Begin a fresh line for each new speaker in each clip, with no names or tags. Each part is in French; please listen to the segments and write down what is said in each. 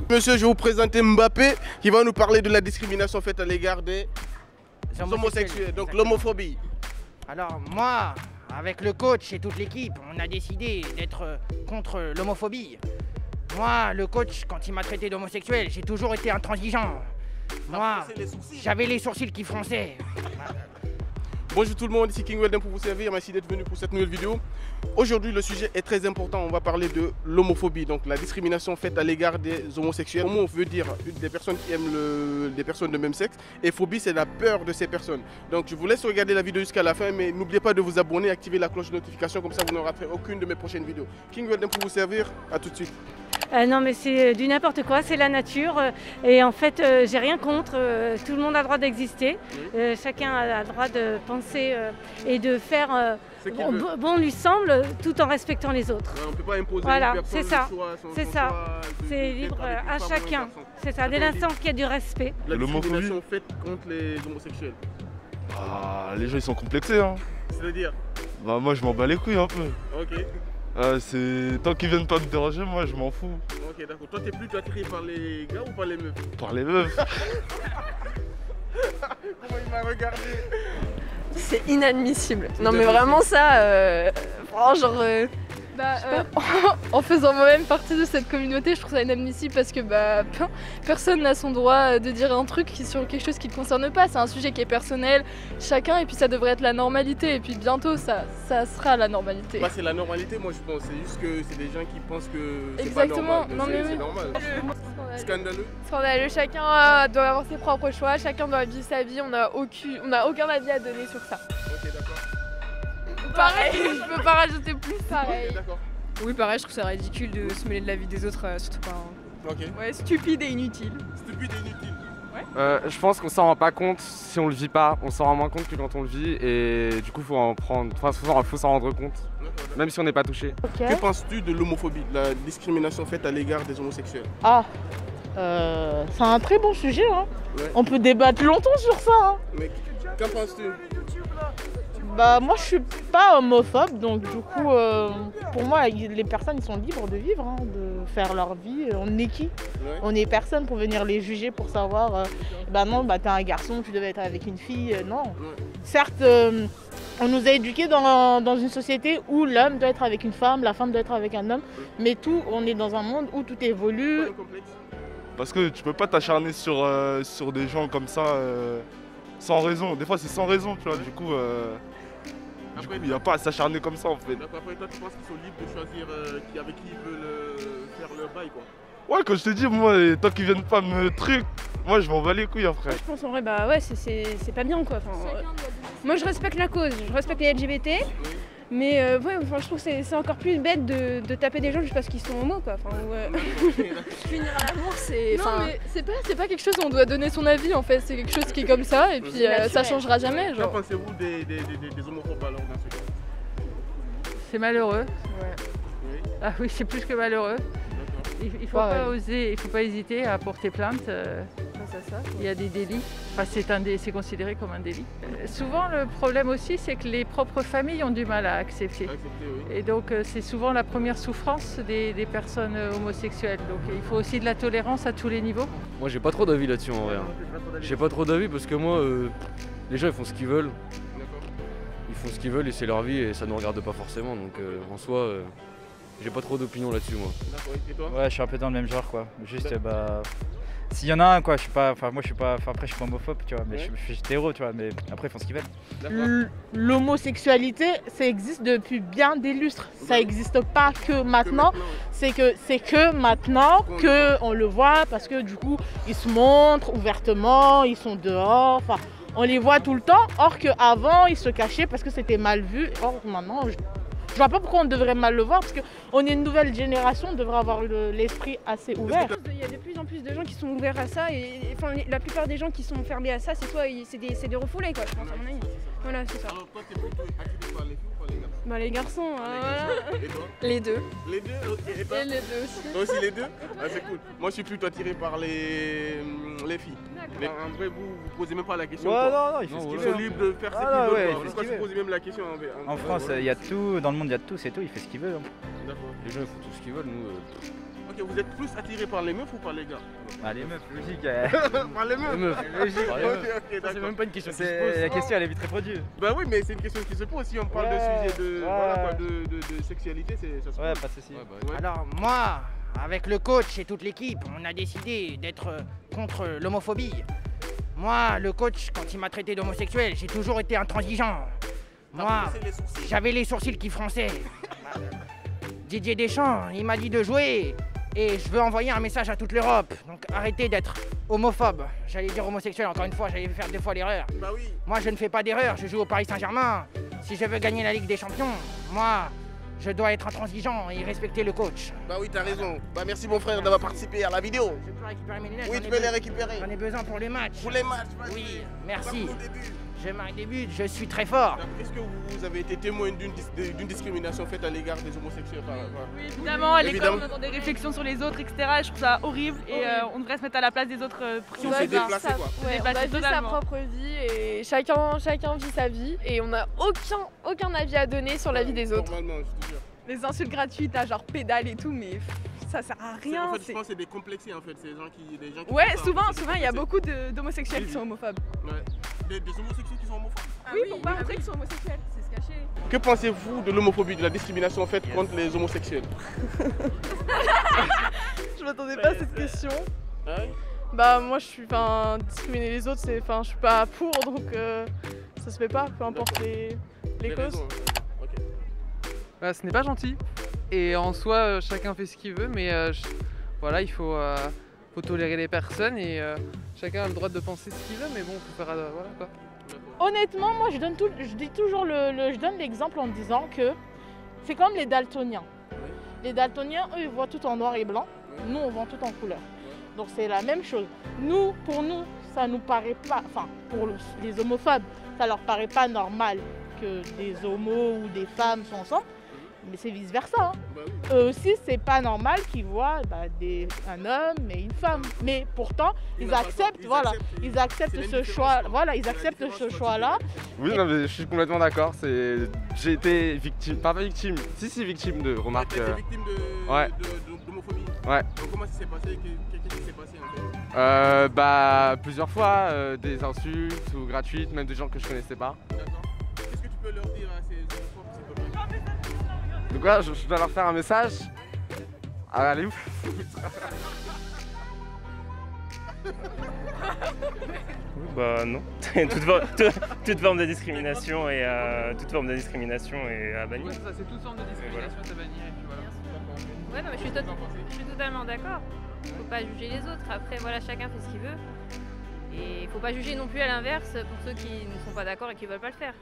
Monsieur, je vais vous présenter Mbappé qui va nous parler de la discrimination faite à l'égard des homosexuels, donc l'homophobie.
Alors moi, avec le coach et toute l'équipe, on a décidé d'être contre l'homophobie. Moi, le coach, quand il m'a traité d'homosexuel, j'ai toujours été intransigeant. Moi, j'avais les sourcils qui fronçaient.
Bonjour tout le monde, ici King Weldon pour vous servir, merci d'être venu pour cette nouvelle vidéo. Aujourd'hui le sujet est très important, on va parler de l'homophobie, donc la discrimination faite à l'égard des homosexuels. Comment on veut dire des personnes qui aiment des personnes de même sexe, et phobie c'est la peur de ces personnes. Donc je vous laisse regarder la vidéo jusqu'à la fin, mais n'oubliez pas de vous abonner, activer la cloche de notification, comme ça vous ne raterez aucune de mes prochaines vidéos. King Weldon pour vous servir, à tout de suite.
Non mais c'est du n'importe quoi, c'est la nature et en fait j'ai rien contre, tout le monde a le droit d'exister, chacun a le droit de penser et de faire bon lui semble tout en respectant les autres.
Ouais, on ne peut pas imposer
voilà,
une personne
c'est ça,
le choix,
c'est ça, c'est libre à chacun, c'est ça, dès l'instant qu'il y a du respect.
La discrimination faite contre les homosexuels.
Ah, les gens ils sont complexés hein.
C'est-à-dire?
Bah moi je m'en bats les couilles un peu.
Ok.
C'est tant qu'ils viennent pas me déranger, moi je m'en fous.
Ok d'accord, toi t'es plutôt attiré par les gars ou par les meufs?
Par les meufs.
Comment il m'a regardé?
C'est inadmissible. Non mais vraiment ça, genre...
En faisant moi-même partie de cette communauté, je trouve ça inadmissible parce que personne n'a son droit de dire un truc sur quelque chose qui ne te concerne pas. C'est un sujet qui est personnel, chacun, et puis ça devrait être la normalité. Et puis bientôt, ça sera la normalité.
Bah, c'est la normalité, moi je pense. C'est juste que c'est des gens qui pensent que c'est
exactement.
Pas normal. C'est normal. Scandaleux.
Scandaleux. Chacun doit avoir ses propres choix, chacun doit vivre sa vie. On n'a aucun avis à donner sur ça.
Ok, d'accord.
Pareil, je peux pas rajouter plus. Pareil.
D'accord.
Oui, pareil, je trouve ça ridicule de se mêler de la vie des autres, surtout pas.
Ok.
Ouais, stupide et inutile.
Stupide et inutile.
Je pense qu'on s'en rend pas compte si on le vit pas, on s'en rend moins compte que quand on le vit et du coup faut s'en rendre compte, même si on n'est pas touché.
Okay.
Que penses-tu de l'homophobie, de la discrimination faite à l'égard des homosexuels?
C'est un très bon sujet, hein.
Ouais.
On peut débattre longtemps sur ça. Hein.
Mais qu'en penses-tu?
Bah moi je suis pas homophobe, donc du coup pour moi les personnes ils sont libres de vivre, hein, de faire leur vie. On est qui? On est personne pour venir les juger pour savoir non t'es un garçon, tu devais être avec une fille, non. Certes on nous a éduqués dans une société où l'homme doit être avec une femme, la femme doit être avec un homme, mais on est dans un monde où tout évolue.
Parce que tu peux pas t'acharner sur des gens comme ça sans raison. Des fois c'est sans raison, tu vois, du coup il n'y a pas à s'acharner comme ça en fait.
D'accord, après toi tu penses qu'ils sont libres de choisir avec qui ils veulent faire leur bail quoi?
Ouais, comme je te dis, moi, tant qu'ils viennent pas me truc, moi je m'en bats les couilles après.
Je pense en vrai, ouais, c'est pas bien quoi. Moi je respecte la cause, je respecte les LGBT, mais je trouve que c'est encore plus bête de taper des gens juste parce qu'ils sont homo quoi.
Finir à l'amour, c'est...
Non mais c'est pas quelque chose où on doit donner son avis en fait, c'est quelque chose qui est comme ça et puis ça changera jamais.
Qu'en pensez-vous des homophobes alors dans ce cas?
C'est malheureux.
Ouais.
Oui. Ah oui, c'est plus que malheureux. Il faut pas oser, il faut pas hésiter à porter plainte. Il y a des délits. Enfin, c'est considéré comme un délit. Souvent, le problème aussi, c'est que les propres familles ont du mal à accepter. Et donc, c'est souvent la première souffrance des personnes homosexuelles. Donc, il faut aussi de la tolérance à tous les niveaux.
Moi, j'ai pas trop d'avis là-dessus en vrai. J'ai pas trop d'avis parce que moi, les gens ils font ce qu'ils veulent. Ils font ce qu'ils veulent et c'est leur vie et ça ne nous regarde pas forcément. Donc, en soi. J'ai pas trop d'opinion là-dessus moi.
Et toi?
Ouais, je suis un peu dans le même genre quoi. Juste s'il y en a un quoi, je suis pas après je suis pas homophobe, tu vois, mais je suis hétéro, tu vois, mais après ils font ce qu'ils veulent.
L'homosexualité, ça existe depuis bien des lustres. Ça existe pas que maintenant. C'est que maintenant qu'on le voit parce que du coup, ils se montrent ouvertement, ils sont dehors, on les voit tout le temps, or qu'avant, ils se cachaient parce que c'était mal vu. Or maintenant, je vois pas pourquoi on devrait mal le voir, parce qu'on est une nouvelle génération, on devrait avoir l'esprit assez ouvert.
Il y a de plus en plus de gens qui sont ouverts à ça, et la plupart des gens qui sont fermés à ça, c'est des refoulés quoi, je pense à mon avis. Voilà, c'est ça.
Alors toi t'es plutôt attiré par les filles ou par les garçons?
Bah les garçons, voilà.
Et toi?
Les deux.
Les deux, ok. Et toi?
Et les deux aussi.
Toi aussi les deux? Ah c'est cool. Moi je suis plutôt attiré par les filles. Mais en vrai vous posez même pas la question.
Ouais,
quoi.
non, il fait ce qu'il
Ils
veut.
sont libres de faire ce qu'ils veulent.
Ouais,
Pourquoi tu poses même la question
en France, il y a tout, dans le monde il y a tout, c'est tout, il fait ce qu'il veut.
D'accord.
Les gens ils font tout ce qu'ils veulent, nous.
Ok, vous êtes plus attiré par les meufs ou par les gars?
Bah les meufs, logique.
Par les meufs.
Logique.
Ok,
C'est même pas une question qui se
C'est
pose.
la question, elle est vite répondue.
Bah oui, mais c'est une question qui se pose. Si on parle de sujet de, voilà, quoi, de sexualité, ça se pose.
Ouais, pas de soucis.
Ouais.
Alors moi, avec le coach et toute l'équipe, on a décidé d'être contre l'homophobie. Moi, le coach, quand il m'a traité d'homosexuel, j'ai toujours été intransigeant. Moi, j'avais les sourcils qui fronçaient. Didier Deschamps, il m'a dit de jouer et je veux envoyer un message à toute l'Europe. Donc arrêtez d'être homophobe. J'allais dire homosexuel encore une fois, j'allais faire 2 fois l'erreur.
Bah oui.
Moi, je ne fais pas d'erreur, je joue au Paris Saint-Germain. Si je veux gagner la Ligue des Champions, moi, je dois être intransigeant et respecter le coach.
Bah oui, t'as raison. Bah merci mon frère d'avoir participé à la vidéo.
Je peux récupérer mes lunettes.
Oui, tu peux les récupérer.
J'en ai besoin pour les matchs.
Pour les matchs, vas-y.
Oui, merci.
Pas pour le début.
Je marque des buts, je suis très fort.
Est-ce que vous avez été témoin d'une discrimination faite à l'égard des homosexuels
Oui, évidemment, à l'école, on entend des réflexions sur les autres, etc. Je trouve ça horrible et on devrait se mettre à la place des autres pour
Si on s'est déplacé, quoi.
Ouais, on a vu sa propre vie et chacun vit sa vie et on n'a aucun avis à donner sur la vie des autres.
Normalement, je te jure.
Les insultes gratuites, à genre pédale et tout, mais ça sert à rien.
En fait, je pense que c'est des complexés en fait, c'est des gens qui
Ouais,
font ça,
souvent il y a beaucoup d'homosexuels qui sont homophobes.
Ouais. Des homosexuels qui sont homophobes.
Oui, pour pas montrer qu'ils sont homosexuels, c'est se cacher.
Que pensez-vous de l'homophobie, de la discrimination faite contre les homosexuels?
Je m'attendais pas à cette question.
Ouais.
Bah moi je suis, discriminer les autres, je suis pas pour, donc ça se fait pas, peu importe les causes.
Raisons, ok.
Bah, ce n'est pas gentil. Et en soi, chacun fait ce qu'il veut, mais voilà, il faut tolérer les personnes et chacun a le droit de penser ce qu'il veut, mais bon, faut faire voilà quoi.
Honnêtement, moi je dis toujours je donne l'exemple en disant que c'est comme les daltoniens. Les daltoniens, eux, ils voient tout en noir et blanc. Nous, on voit tout en couleur. Donc c'est la même chose. Pour nous, ça nous paraît pas, pour les homophobes, ça leur paraît pas normal que des homos ou des femmes sont ensemble. Mais c'est vice versa. Eux aussi, c'est pas normal qu'ils voient un homme et une femme. Mais pourtant, ils acceptent ce choix. Voilà, ils acceptent ce choix-là.
Oui, non, mais je suis complètement d'accord. J'ai été victime, pas victime, si victime de remarques.
T'as été victime d'homophobie.
Ouais.
Donc comment ça s'est passé? Qu'est-ce qui s'est passé en fait?
Plusieurs fois, des insultes ou gratuites, même des gens que je connaissais pas.
D'accord. Qu'est-ce que tu peux leur dire à ces homophobes, s'il te plaît?
Donc là, je dois leur faire un message. Allez, où?
Bah non. toute forme de discrimination est à bannir.
C'est toute forme de discrimination à bannir et puis voilà.
Ouais, non, mais je suis totalement d'accord. Faut pas juger les autres. Après, voilà, chacun fait ce qu'il veut. Et il faut pas juger non plus à l'inverse pour ceux qui ne sont pas d'accord et qui veulent pas le faire.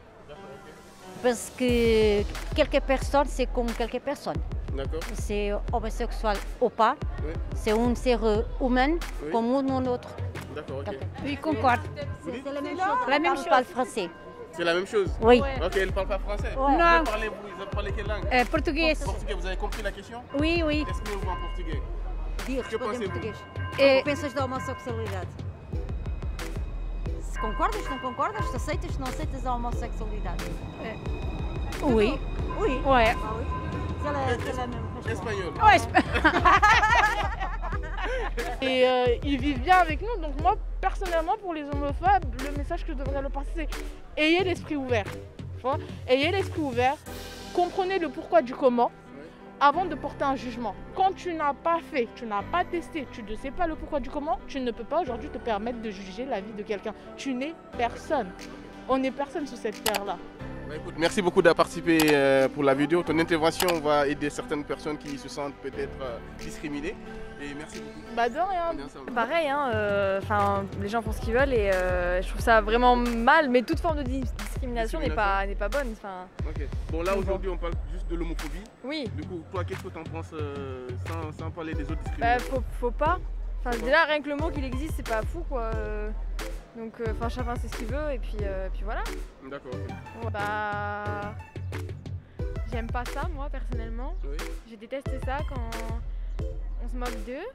Parce que quelques personnes, c'est comme quelques personnes.
D'accord.
C'est homosexuel ou pas.
Oui.
C'est un ser humain comme un autre.
D'accord, ok.
Oui, concorde. C'est la même chose. La même chose. On parle français.
C'est la même chose?
Oui.
Ok, elle parle pas français?
Ouais.
Non. Vous parlez quelle langue?
Portugais.
Portugais, vous avez compris la question?
Oui, oui.
Expliquez-vous en portugais.
Que pensez-vous? O
É...
que pensas da homossexualidade? Se concordas, não concordas? Se aceitas, não aceitas a homossexualidade? Oui. Oui. Ouais. Ah oui. C'est la même chose.
Espagnol.
Ouais. Et ils vivent bien avec nous. Donc moi, personnellement, pour les homophobes, le message que je devrais leur passer, c'est ayez l'esprit ouvert. Tu vois, ayez l'esprit ouvert. Comprenez le pourquoi du comment avant de porter un jugement. Quand tu n'as pas fait, tu n'as pas testé, tu ne sais pas le pourquoi du comment, tu ne peux pas aujourd'hui te permettre de juger la vie de quelqu'un. Tu n'es personne. On n'est personne sur cette terre-là.
Bah écoute, merci beaucoup d'avoir participé pour la vidéo. Ton intervention va aider certaines personnes qui se sentent peut-être discriminées. Et merci beaucoup.
Bah de rien.
Pareil, les gens font ce qu'ils veulent et je trouve ça vraiment mal, mais toute forme de discrimination n'est pas bonne.
Ok. Bon là aujourd'hui on parle juste de l'homophobie.
Oui.
Du coup, toi qu'est-ce que tu en penses sans parler des autres discriminations?
Bah faut pas. Déjà rien que le mot qu'il existe c'est pas fou quoi. Donc chacun sait ce qu'il veut et puis voilà.
D'accord.
Okay. Bah j'aime pas ça moi personnellement.
Oui.
Je déteste ça quand on se moque d'eux.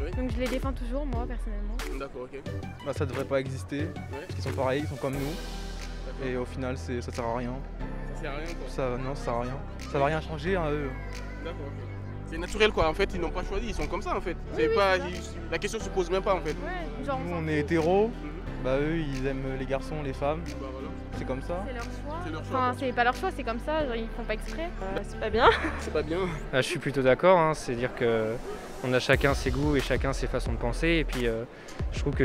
Oui.
Donc je les défends toujours moi personnellement.
D'accord, ok.
Bah ça devrait pas exister, parce qu'ils sont pareils, ils sont comme nous. Et au final ça sert à rien.
Ça sert à rien quoi?
Ça sert à rien. Ça va rien changer à eux.
D'accord, ok. C'est naturel quoi, en fait ils n'ont pas choisi, ils sont comme ça en fait. La question se pose même pas en fait.
Nous on est hétéros, bah eux ils aiment les garçons, les femmes. C'est comme ça.
C'est leur choix. Enfin, c'est pas leur choix, c'est comme ça, genre, ils font pas exprès.
C'est pas bien.
C'est pas bien.
Je suis plutôt d'accord, hein, c'est-à-dire qu'on a chacun ses goûts et chacun ses façons de penser. Et puis je trouve que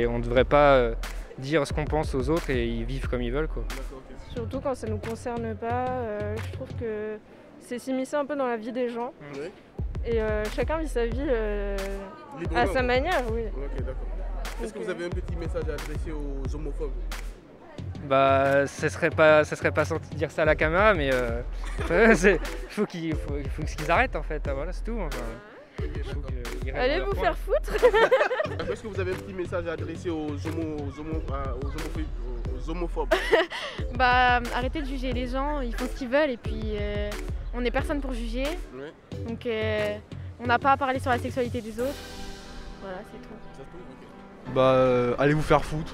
on ne devrait pas dire ce qu'on pense aux autres et ils vivent comme ils veulent, quoi.
Surtout quand ça nous concerne pas, je trouve que c'est s'immiscer un peu dans la vie des gens.
Oui.
Et chacun vit sa vie à sa manière, oui.
Ok, d'accord. Est-ce que vous avez un petit message à adresser aux homophobes?
Bah, ça serait pas senti dire ça à la caméra, mais faut qu'ils arrêtent en fait. Voilà, c'est tout. Enfin,
allez vous faire foutre.
Est-ce que vous avez un petit message à adresser aux homophobes?
Bah, arrêtez de juger les gens, ils font ce qu'ils veulent et puis on n'est personne pour juger. Ouais. Donc on n'a pas à parler sur la sexualité des autres. Voilà, c'est tout.
Bah, allez vous faire foutre.